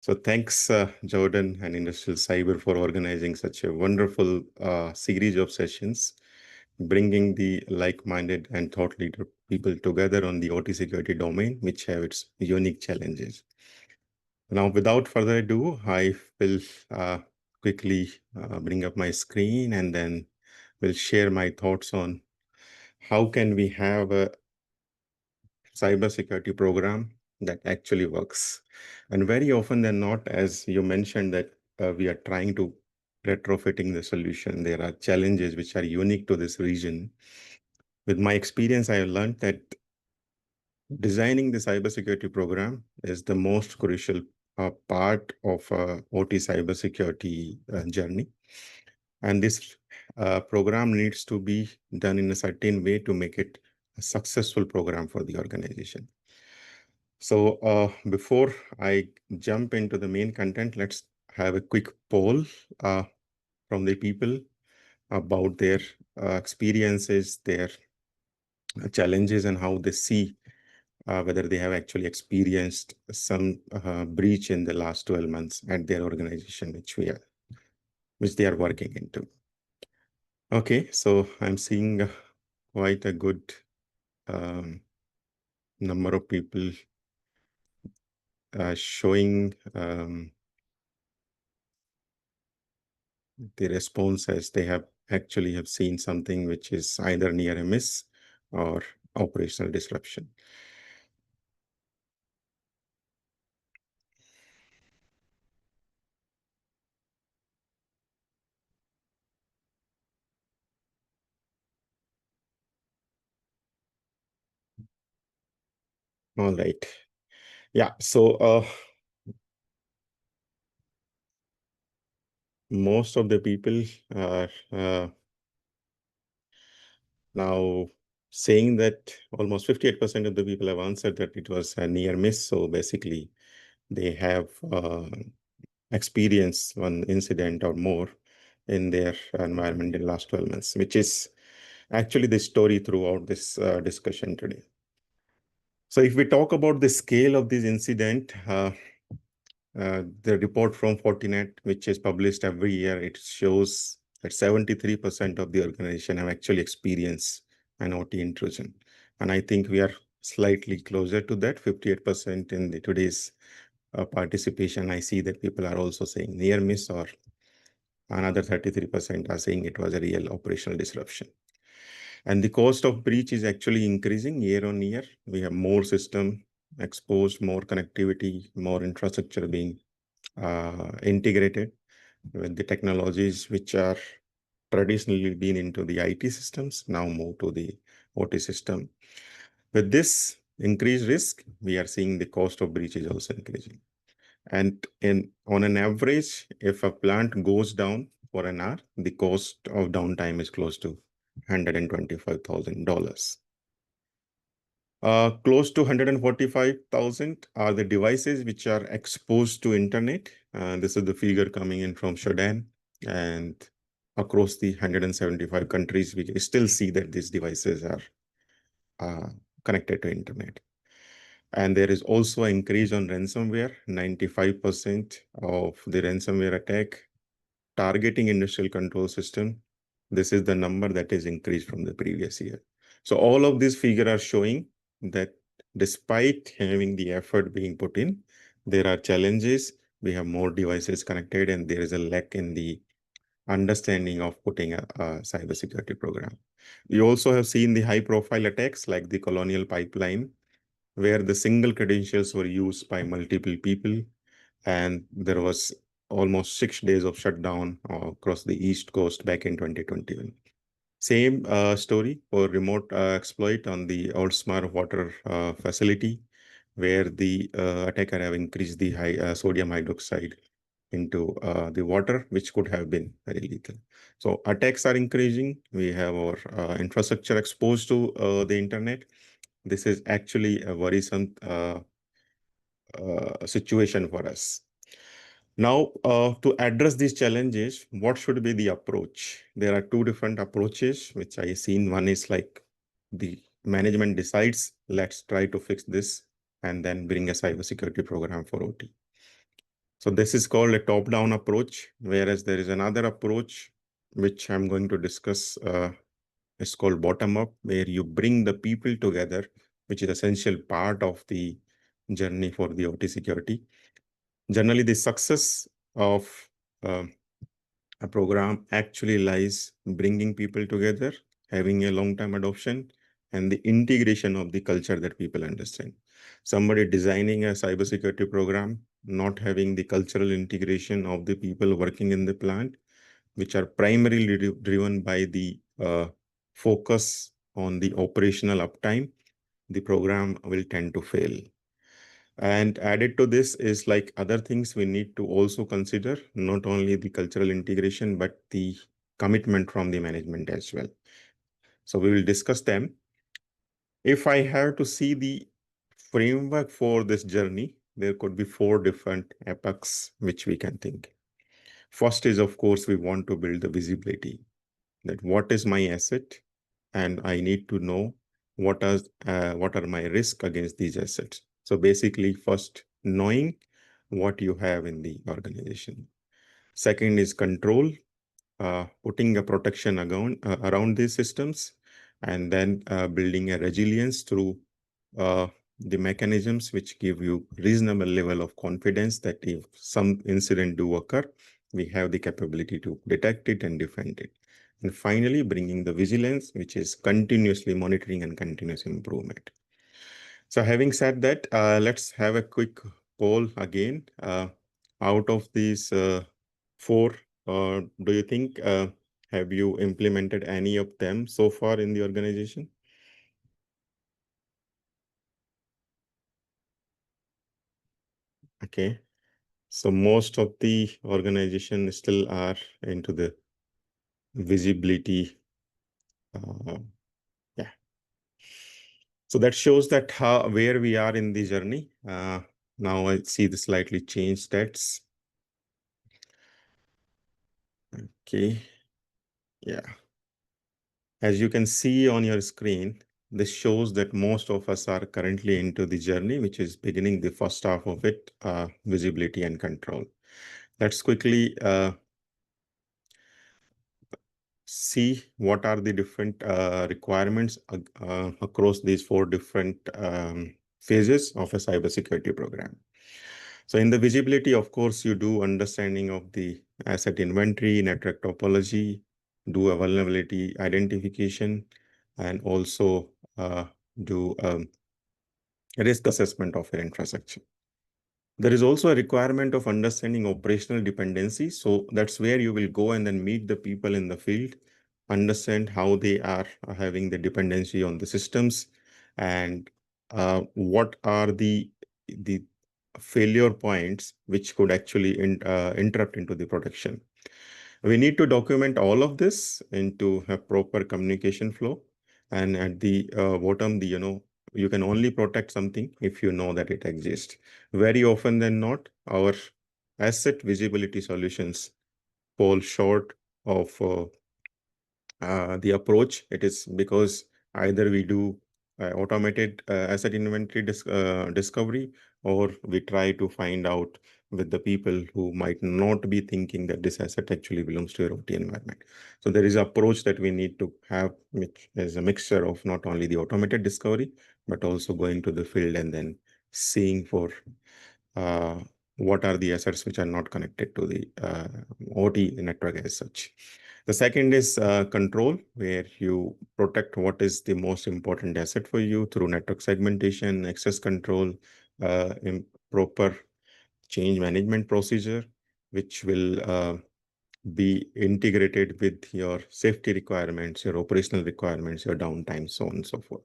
So thanks, Jordan and Industrial Cyber for organizing such a wonderful series of sessions, bringing the like-minded and thought leader people together on the OT security domain, which have its unique challenges. Now, without further ado, I will quickly bring up my screen and then will share my thoughts on how can we have a cybersecurity program that actually works. And very often than not, as you mentioned, that we are trying to retrofitting the solution. There are challenges which are unique to this region. With my experience, I have learned that designing the cybersecurity program is the most crucial part of OT cybersecurity journey. And this program needs to be done in a certain way to make it a successful program for the organization. So before I jump into the main content, let's have a quick poll from the people about their experiences, their challenges, and how they see whether they have actually experienced some breach in the last 12 months at their organization, which they are working into. Okay, so I'm seeing quite a good number of people showing the response as they have seen something which is either near a miss or operational disruption. All right. Yeah. So most of the people are now saying that almost 58% of the people have answered that it was a near miss. So basically, they have experienced one incident or more in their environment in the last 12 months, which is actually the story throughout this discussion today. So if we talk about the scale of this incident, the report from Fortinet, which is published every year, it shows that 73% of the organization have actually experienced an OT intrusion. And I think we are slightly closer to that, 58% in the today's participation. I see that people are also saying near miss, or another 33% are saying it was a real operational disruption. And the cost of breach is actually increasing year on year. We have more system exposed, more connectivity, more infrastructure being integrated with the technologies which are traditionally been into the IT systems, now move to the OT system. With this increased risk, we are seeing the cost of breach is also increasing. And on an average, if a plant goes down for an hour, the cost of downtime is close to $125,000. Close to 145,000 are the devices which are exposed to internet. This is the figure coming in from Shodan, and across the 175 countries, we still see that these devices are connected to internet. And there is also an increase on ransomware. 95% of the ransomware attack targeting industrial control system. This is the number that is increased from the previous year. So all of these figures are showing that despite having the effort being put in, there are challenges. We have more devices connected, and there is a lack in the understanding of putting a cybersecurity program. We also have seen the high-profile attacks like the Colonial Pipeline, where the single credentials were used by multiple people, and there was almost 6 days of shutdown across the East Coast back in 2021. Same story for remote exploit on the Oldsmar water facility, where the attacker have increased the high sodium hydroxide into the water, which could have been very lethal. So attacks are increasing. We have our infrastructure exposed to the internet. This is actually a worrisome situation for us. Now, to address these challenges, what should be the approach? There are two different approaches, which I seen. One is like the management decides, let's try to fix this, and then bring a cybersecurity program for OT. So this is called a top-down approach, whereas there is another approach which I'm going to discuss. It's called bottom-up, where you bring the people together, which is essential part of the journey for the OT security. Generally, the success of uh, a program actually lies bringing people together, having a long-term adoption, and the integration of the culture that people understand. Somebody designing a cybersecurity program, not having the cultural integration of the people working in the plant, which are primarily driven by the focus on the operational uptime, the program will tend to fail. And added to this is like other things we need to also consider, not only the cultural integration, but the commitment from the management as well. So we will discuss them. If I have to see the framework for this journey, there could be 4 different epochs which we can think. First is, of course, we want to build the visibility, that what is my asset, and I need to know what are my risk against these assets. So basically, first knowing what you have in the organization. Second is control, putting a protection around these systems, and then building a resilience through uh, the mechanisms which give you reasonable level of confidence that if some incident do occur, we have the capability to detect it and defend it. And finally, bringing the vigilance, which is continuously monitoring and continuous improvement. So having said that, let's have a quick poll again. Out of these 4, do you think, have you implemented any of them so far in the organization? Okay. So most of the organization still are into the visibility. Uh, yeah. So that shows that where we are in the journey. Now I see the slightly changed stats. Okay. Yeah. As you can see on your screen, this shows that most of us are currently into the journey, which is beginning the first half of it, visibility and control. Let's quickly see what are the different requirements across these 4 different phases of a cybersecurity program. So in the visibility, of course, you do understanding of the asset inventory, network topology, do a vulnerability identification, and also do a risk assessment of your infrastructure. There is also a requirement of understanding operational dependency. So that's where you will go and then meet the people in the field, understand how they are having the dependency on the systems, and what are the failure points which could actually interrupt into the production. We need to document all of this into a proper communication flow. And at the bottom, you can only protect something if you know that it exists. Very often than not, our asset visibility solutions fall short of the approach. It is because either we do automated asset inventory discovery, or we try to find out with the people who might not be thinking that this asset actually belongs to your OT environment. So there is an approach that we need to have, which is a mixture of not only the automated discovery, but also going to the field and then seeing for uh, what are the assets which are not connected to the OT network as such. The second is control, where you protect what is the most important asset for you through network segmentation, access control, proper change management procedure, which will be integrated with your safety requirements, your operational requirements, your downtime, so on and so forth.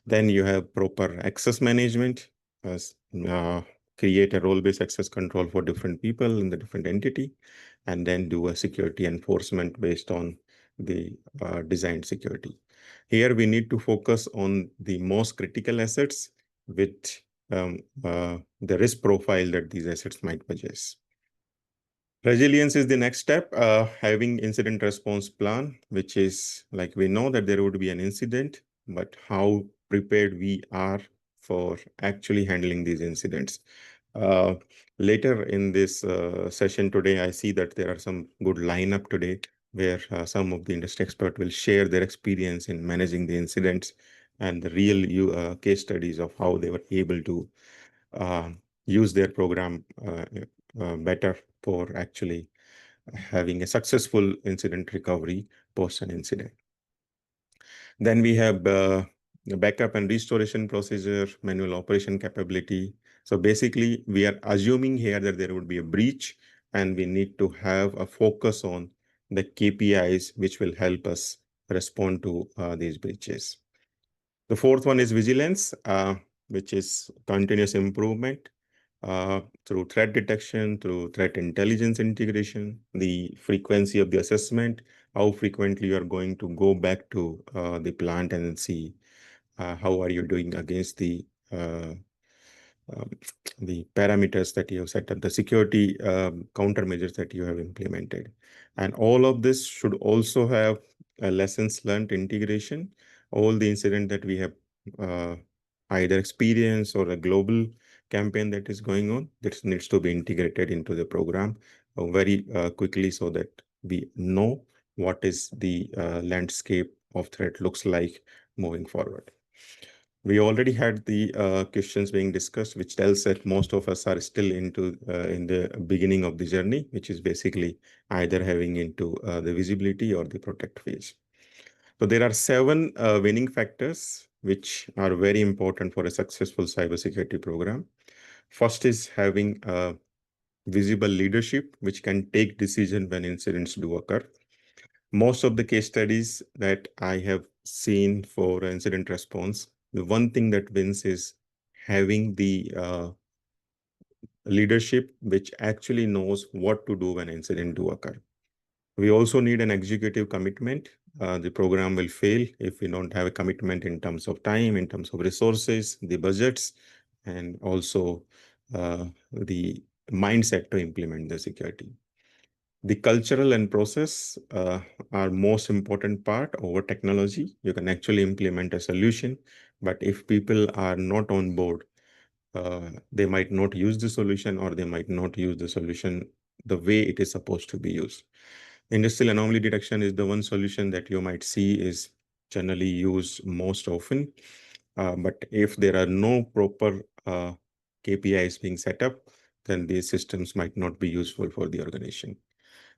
Then you have proper access management, as create a role-based access control for different people in the different entity, and then do a security enforcement based on the designed security. Here we need to focus on the most critical assets with the risk profile that these assets might possess. Resilience is the next step, having incident response plan, which is like we know that there would be an incident, but how prepared we are for actually handling these incidents. Later in this session today, I see that there are some good lineup today where some of the industry experts will share their experience in managing the incidents and the real case studies of how they were able to uh, use their program better for actually having a successful incident recovery post an incident. Then we have the backup and restoration procedure, manual operation capability. So basically, we are assuming here that there would be a breach, and we need to have a focus on the KPIs, which will help us respond to these breaches. The fourth one is vigilance, which is continuous improvement through threat detection, through threat intelligence integration, the frequency of the assessment, how frequently you are going to go back to the plant and see how are you doing against uh, um, the parameters that you have set up, the security countermeasures that you have implemented. And all of this should also have a lessons learned integration. All the incident that we have uh, either experienced or a global campaign that is going on, this needs to be integrated into the program very quickly so that we know what is the landscape of threat looks like moving forward. We already had the questions being discussed, which tells that most of us are still into in the beginning of the journey, which is basically either having into the visibility or the protect phase. So there are seven winning factors which are very important for a successful cybersecurity program. First is having visible leadership, which can take decision when incidents do occur. Most of the case studies that I have seen for incident response, the one thing that wins is having the leadership which actually knows what to do when incident do occur. We also need an executive commitment. The program will fail if we don't have a commitment in terms of time, in terms of resources, the budgets, and also the mindset to implement the security. The cultural and process are most important part over technology. You can actually implement a solution, but if people are not on board, they might not use the solution or they might not use the solution the way it is supposed to be used. Industrial anomaly detection is the one solution that you might see is generally used most often. But if there are no proper KPIs being set up, then these systems might not be useful for the organization.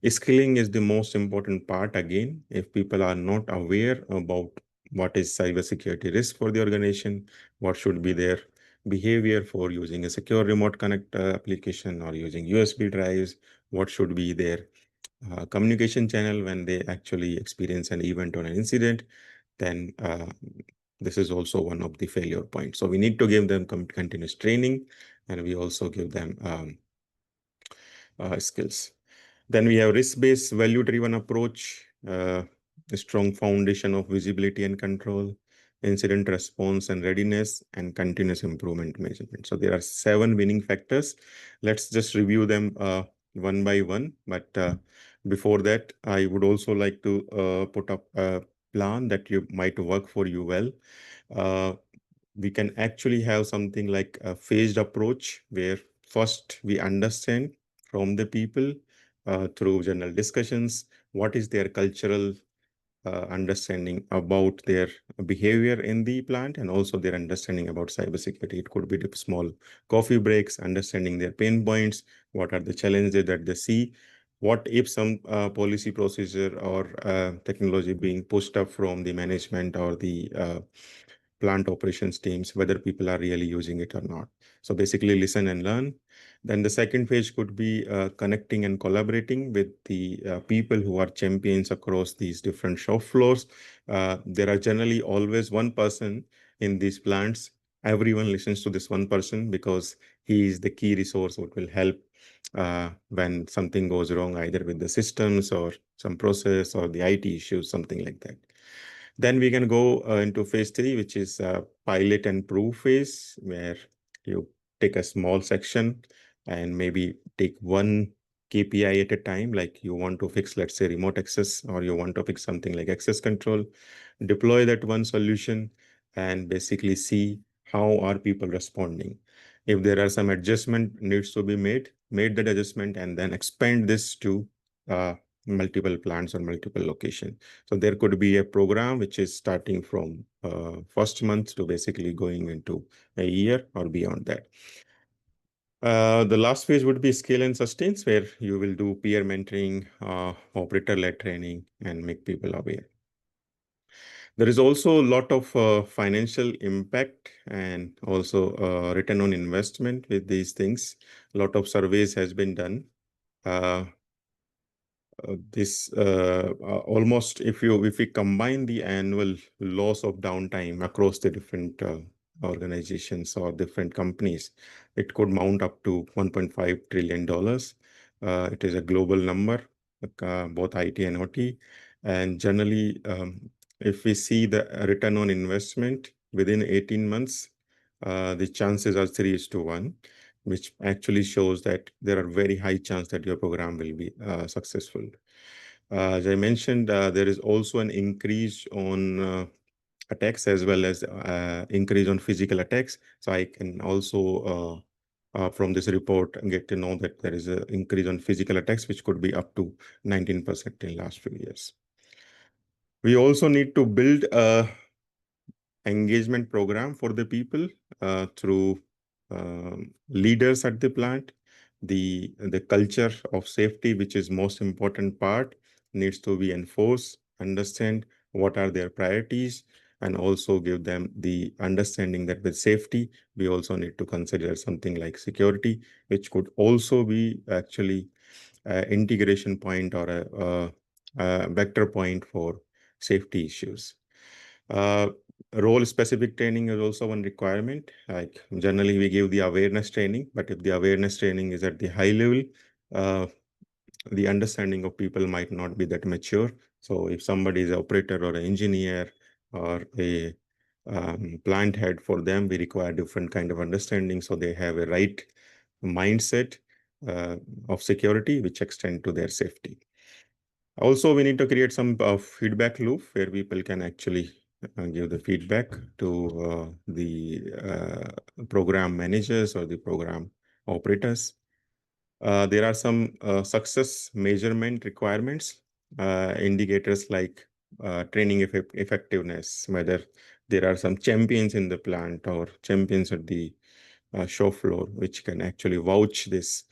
Skilling is the most important part. Again, if people are not aware about what is cybersecurity risk for the organization, what should be their behavior for using a secure remote connect application or using USB drives, what should be their communication channel when they actually experience an event or an incident, then this is also one of the failure points. So we need to give them continuous training, and we also give them skills. Then we have risk-based value-driven approach, a strong foundation of visibility and control, incident response and readiness, and continuous improvement measurement. So there are seven winning factors. Let's just review them one by one. But before that, I would also like to put up a plan that you might work for you well. Uh, we can actually have something like a phased approach where first we understand from the people through general discussions what is their cultural understanding about their behavior in the plant and also their understanding about cybersecurity. It could be the small coffee breaks, understanding their pain points, what are the challenges that they see, what if some policy procedure or technology being pushed up from the management or the plant operations teams, whether people are really using it or not. So basically listen and learn. Then the second phase could be connecting and collaborating with the people who are champions across these different shop floors. There are generally always one person in these plants. Everyone listens to this one person because he is the key resource what will help when something goes wrong, either with the systems or some process or the IT issues, something like that. Then we can go into phase three, which is pilot and prove phase, where you take a small section and maybe take one KPI at a time, like you want to fix, let's say, remote access, or you want to fix something like access control, deploy that one solution and basically see how are people responding. If there are some adjustment needs to be made that adjustment, and then expand this to multiple plants or multiple locations. So there could be a program which is starting from first month to basically going into a year or beyond that. The last phase would be scale and sustains, where you will do peer mentoring, operator-led training, and make people aware. There is also a lot of financial impact and also return on investment with these things. A lot of surveys has been done. This almost, if we combine the annual loss of downtime across the different organizations or different companies, it could mount up to $1.5 trillion. It is a global number, both IT and OT. And generally, if we see the return on investment within 18 months, the chances are 3:1, which actually shows that there are very high chance that your program will be successful. As I mentioned, there is also an increase on attacks as well as increase on physical attacks. So I can also from this report get to know that there is an increase on physical attacks, which could be up to 19% in last few years. We also need to build a engagement program for the people through leaders at the plant. The culture of safety, which is most important part, needs to be enforced, understand what are their priorities, and also give them the understanding that with safety, we also need to consider something like security, which could also be actually an integration point or a vector point for safety issues. Role-specific training is also one requirement. Like generally, we give the awareness training, but if the awareness training is at the high level, the understanding of people might not be that mature. So if somebody is an operator or an engineer or a plant head, for them, we require different kind of understanding, so they have a right mindset of security, which extend to their safety. Also, we need to create some feedback loop where people can actually give the feedback to the program managers or the program operators. There are some success measurement requirements, indicators like training effectiveness, whether there are some champions in the plant or champions at the show floor, which can actually vouch this.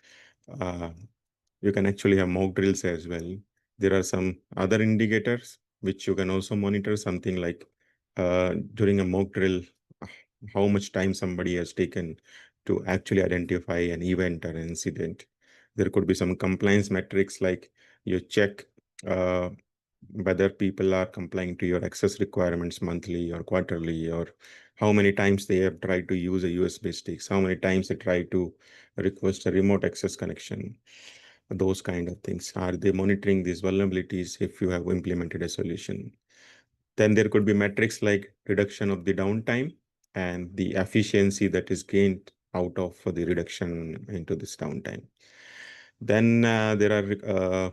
You can actually have mock drills as well. There are some other indicators which you can also monitor, something like during a mock drill, how much time somebody has taken to actually identify an event or an incident. There could be some compliance metrics, like you check whether people are complying to your access requirements monthly or quarterly, or how many times they have tried to use a USB sticks, how many times they try to request a remote access connection, those kind of things. Are they monitoring these vulnerabilities if you have implemented a solution? Then there could be metrics like reduction of the downtime and the efficiency that is gained out of the reduction into this downtime. Then there are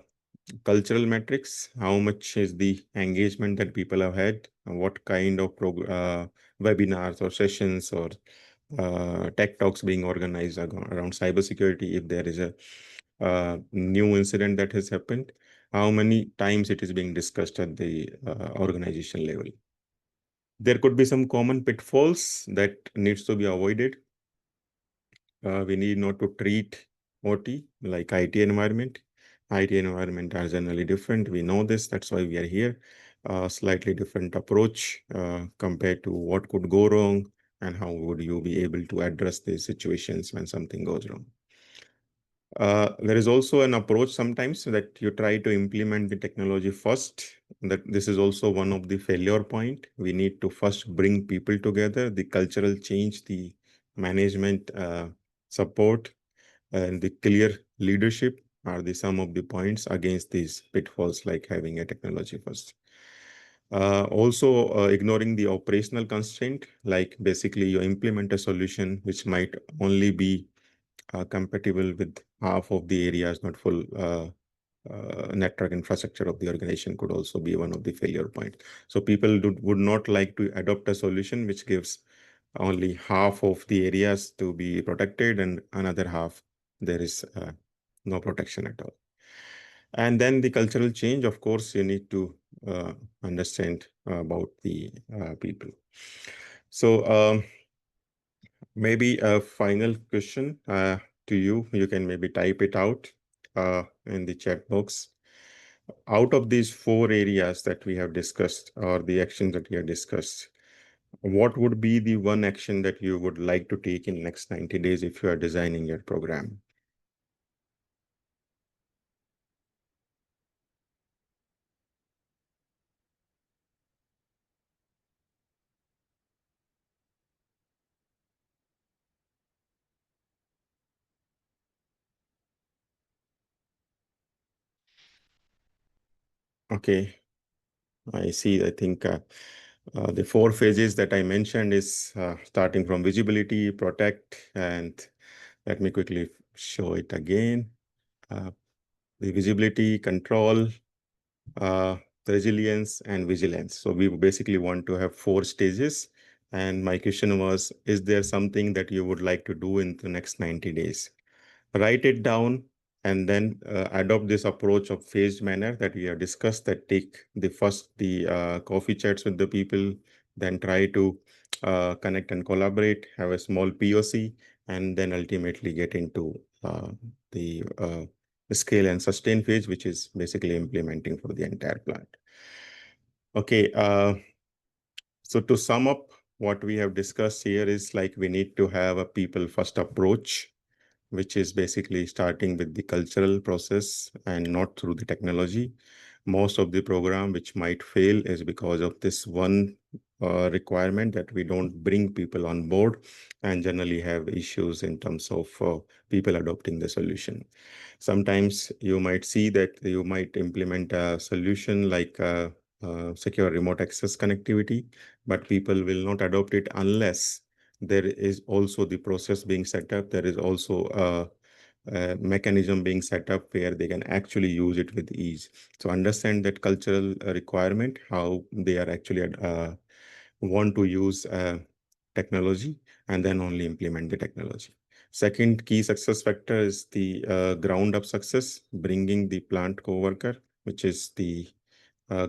cultural metrics. How much is the engagement that people have had? What kind of webinars or sessions or tech talks being organized around cybersecurity? If there is a new incident that has happened, how many times it is being discussed at the organization level? There could be some common pitfalls that needs to be avoided. We need not to treat OT like IT environment. IT environment are generally different. We know this. That's why we are here. Slightly different approach compared to what could go wrong and how would you be able to address these situations when something goes wrong. There is also an approach sometimes that you try to implement the technology first. That this is also one of the failure point. We need to first bring people together, the cultural change, the management support, and the clear leadership are the some of the points against these pitfalls, like having a technology first. Also, ignoring the operational constraint, like basically you implement a solution which might only be compatible with half of the areas, not full network infrastructure of the organization, could also be one of the failure points. So people would not like to adopt a solution which gives only half of the areas to be protected, and another half there is no protection at all. And then the cultural change, of course, you need to understand about the people. So maybe a final question to you. You can maybe type it out in the chat box. Out of these four areas that we have discussed, or the actions that we have discussed, what would be the one action that you would like to take in next 90 days if you are designing your program? Okay, I see. I think the four phases that I mentioned is starting from visibility, protect, and let me quickly show it again. Uh, the visibility, control, uh, resilience, and vigilance. So we basically want to have four stages. And my question was, is there something that you would like to do in the next 90 days? Write it down and then adopt this approach of phased manner that we have discussed, that take the first the coffee chats with the people, then try to connect and collaborate, have a small POC, and then ultimately get into the scale and sustain phase, which is basically implementing for the entire plant. Okay, so to sum up, what we have discussed here is like we need to have a people first approach, which is basically starting with the cultural process and not through the technology. Most of the program which might fail is because of this one requirement, that we don't bring people on board, and generally have issues in terms of people adopting the solution. Sometimes you might see that you might implement a solution like secure remote access connectivity, but people will not adopt it unless there is also the process being set up. There is also a mechanism being set up where they can actually use it with ease. So understand that cultural requirement, how they are actually want to use technology, and then only implement the technology. Second key success factor is the ground up success, bringing the plant coworker, which is the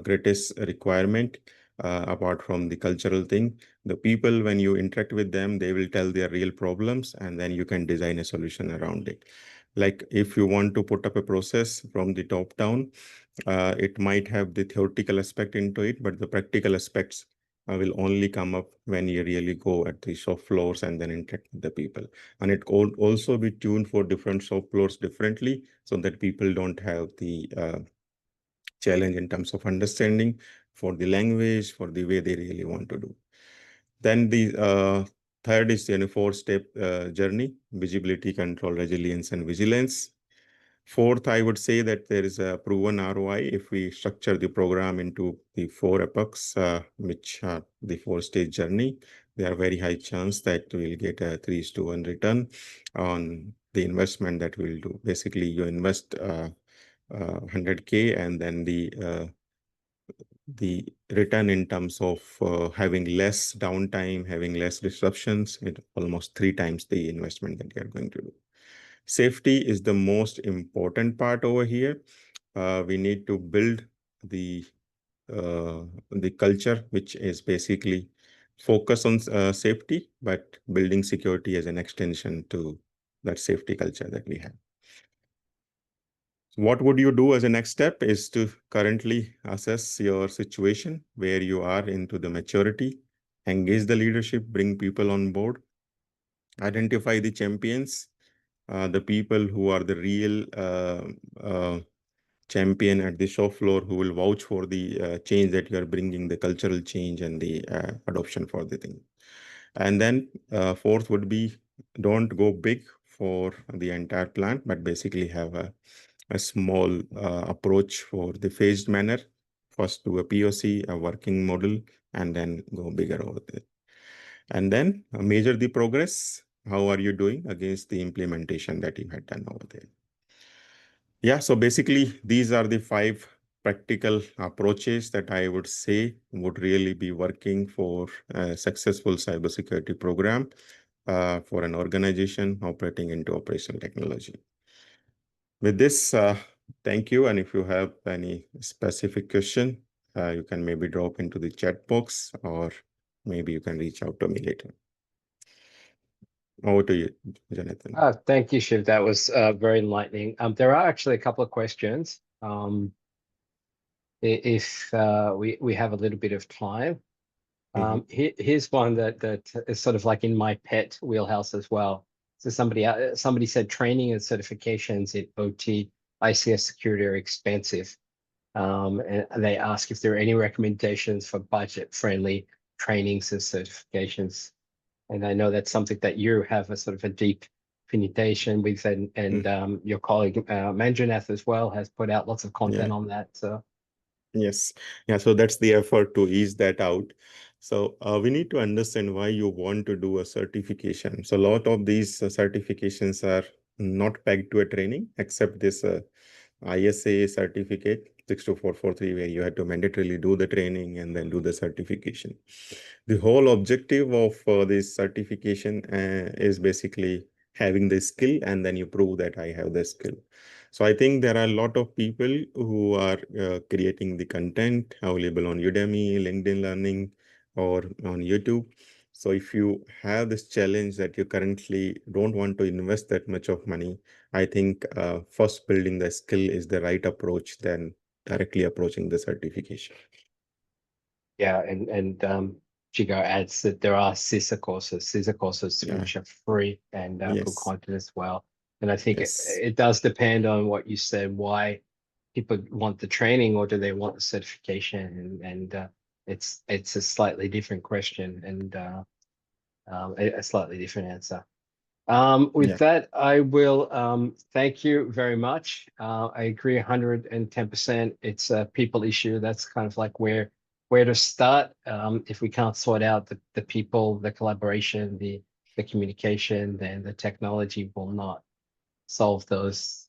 greatest requirement apart from the cultural thing. The people, when you interact with them, they will tell their real problems, and then you can design a solution around it. Like if you want to put up a process from the top down, it might have the theoretical aspect into it, but the practical aspects will only come up when you really go at the shop floors and then interact with the people. And it could also be tuned for different shop floors differently, so that people don't have the challenge in terms of understanding for the language, for the way they really want to do. Then the third is the four-step journey: visibility, control, resilience, and vigilance. Fourth, I would say that there is a proven ROI if we structure the program into the four epochs, which are the four-stage journey. There are very high chance that we'll get a 3:1 return on the investment that we'll do. Basically, you invest 100K, and then the return in terms of having less downtime, having less disruptions, it almost three times the investment that you're going to do. Safety is the most important part over here. We need to build the culture, which is basically focus on safety, but building security as an extension to that safety culture that we have. What would you do as a next step is to currently assess your situation, where you are into the maturity, engage the leadership, bring people on board, identify the champions, the people who are the real champion at the shop floor, who will vouch for the change that you are bringing, the cultural change and the adoption for the thing. And then fourth would be, don't go big for the entire plant, but basically have a small approach for the phased manner. First do a POC, a working model, and then go bigger over there. And then measure the progress. How are you doing against the implementation that you had done over there? Yeah, so basically these are the five practical approaches that I would say would really be working for a successful cybersecurity program for an organization operating into operational technology. With this, thank you. And if you have any specific question, you can maybe drop into the chat box, or maybe you can reach out to me later. Over to you, Jonathan. Thank you, Shiv. That was very enlightening. There are actually a couple of questions. If we have a little bit of time. Here's one that is sort of like in my pet wheelhouse as well. So somebody said training and certifications in OT, ICS security are expensive. And they ask if there are any recommendations for budget-friendly trainings and certifications. And I know that's something that you have a sort of a deep affiliation with, and your colleague Manjunath as well has put out lots of content on that. So yes, yeah. So that's the effort to ease that out. So we need to understand why you want to do a certification. So a lot of these certifications are not pegged to a training, except this ISA certificate 62443, where you have to mandatorily do the training and then do the certification. The whole objective of this certification is basically having the skill, and then you prove that I have the skill. So I think there are a lot of people who are creating the content available on Udemy, LinkedIn Learning, or on YouTube. So if you have this challenge that you currently don't want to invest that much of money, I think first building the skill is the right approach than directly approaching the certification. yeah, and Jigar adds that there are CISA courses which are free and good content as well. And I think it does depend on what you said, why people want the training or do they want the certification, and it's a slightly different question and a slightly different answer. With that, I will thank you very much. I agree 110%. It's a people issue. That's kind of like where to start. If we can't sort out the people, the collaboration, the communication, then the technology will not solve those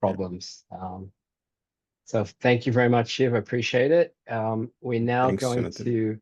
problems. So thank you very much, Shiv. I appreciate it. We're now Thanks, going Jonathan. to